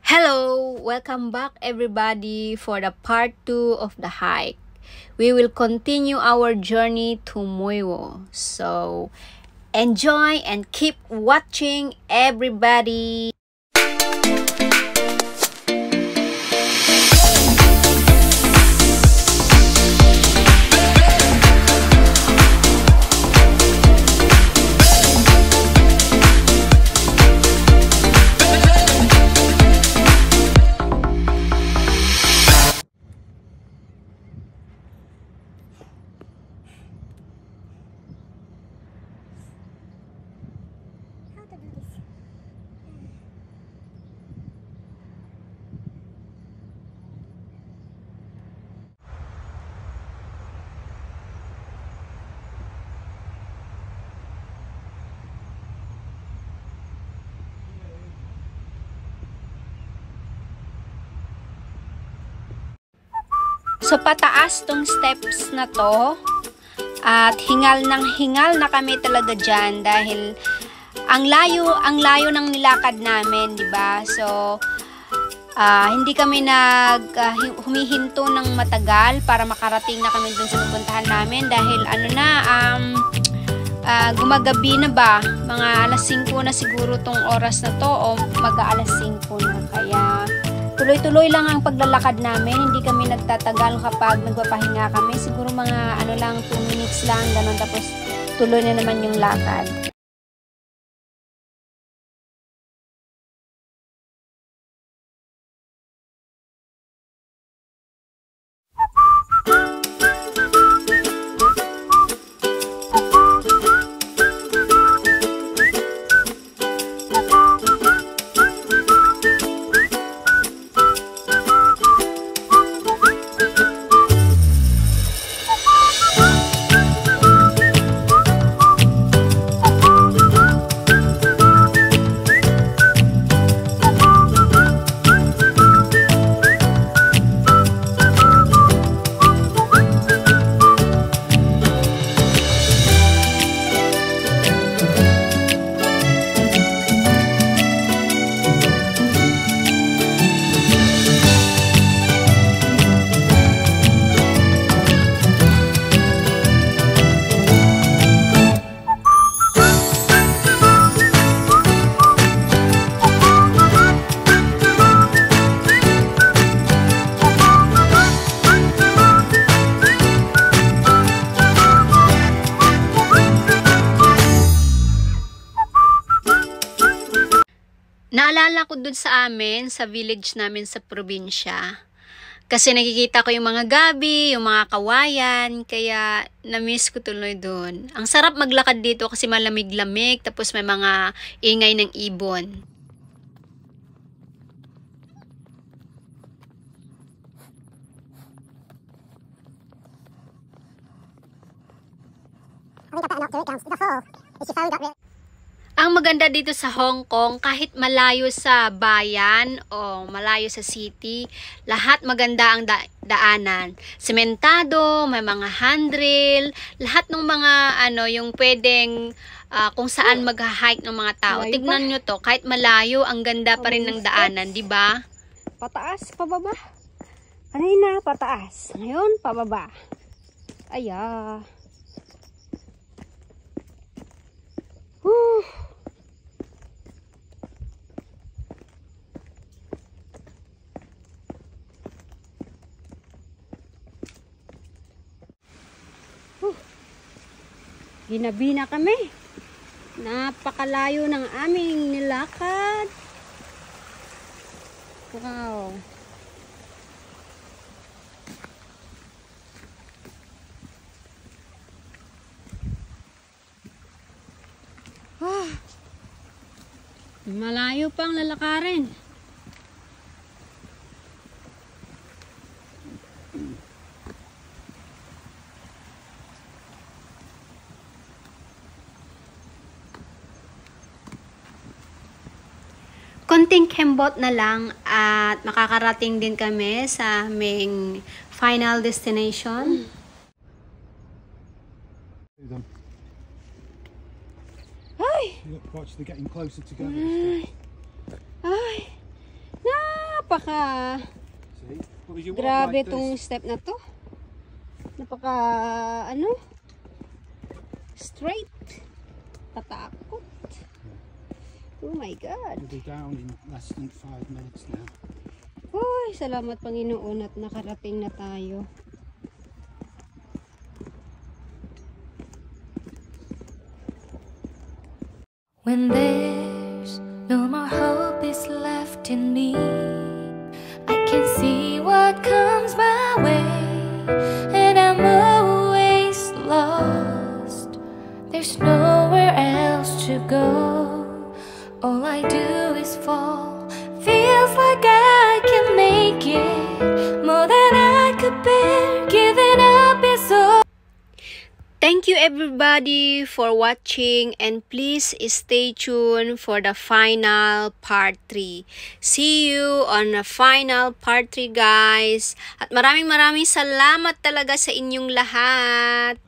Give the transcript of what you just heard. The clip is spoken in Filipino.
Hello! Welcome back everybody for the part 2 of the hike. We will continue our journey to Muiwo. So, enjoy and keep watching everybody! So, pataas tong steps na to. At hingal na kami talaga dyan dahil ang layo ng nilakad namin, di ba? So, hindi kami humihinto ng matagal para makarating na kami dun sa pupuntahan namin dahil gumagabi na ba? Mga alas 5 na siguro tong oras na to o mag-aalas 5 na. Kaya tuloy-tuloy lang ang paglalakad namin. Hindi kami nagtatagal kapag nagpapahinga kami. Siguro mga 2 minutes lang, ganun. Tapos tuloy na naman yung lakad. Naalala ko dun sa amin, sa village namin sa probinsya. Kasi nakikita ko yung mga gabi, yung mga kawayan, kaya na-miss ko tuloy dun. Ang sarap maglakad dito kasi malamig-lamig, tapos may mga ingay ng ibon. Ang maganda dito sa Hong Kong, kahit malayo sa bayan o malayo sa city, lahat maganda ang daanan. Sementado, may mga handrail, lahat ng mga yung pwedeng kung saan mag-hike ng mga tao. Tignan nyo to, kahit malayo, ang ganda pa rin ng daanan, di ba? Pataas, pababa. Kanina, pataas. Ngayon, pababa. Aya. Ginabi na kami. Napakalayo ng aming nilakad. Wow. Malayo pang lalakarin. Konting kembot na lang at makakarating din kami sa aming final destination. Ay! Look, watch, they're getting closer together. Ay! Ay! No! napaka grabe tong step na to. Napaka straight. Tatakot. Oh my God. We'll be down in less than 5 minutes now. Uy, salamat Panginoon at nakarating na tayo. When there's no more hope is left in me, I can see what comes my way, and I'm always lost. There's nowhere else to go. All I do is fall. Feels like I can make it more than I could bear. Giving up is all. Thank you everybody for watching, and please stay tuned for the final part 3. See you on the final part 3 guys. At maraming salamat talaga sa inyong lahat.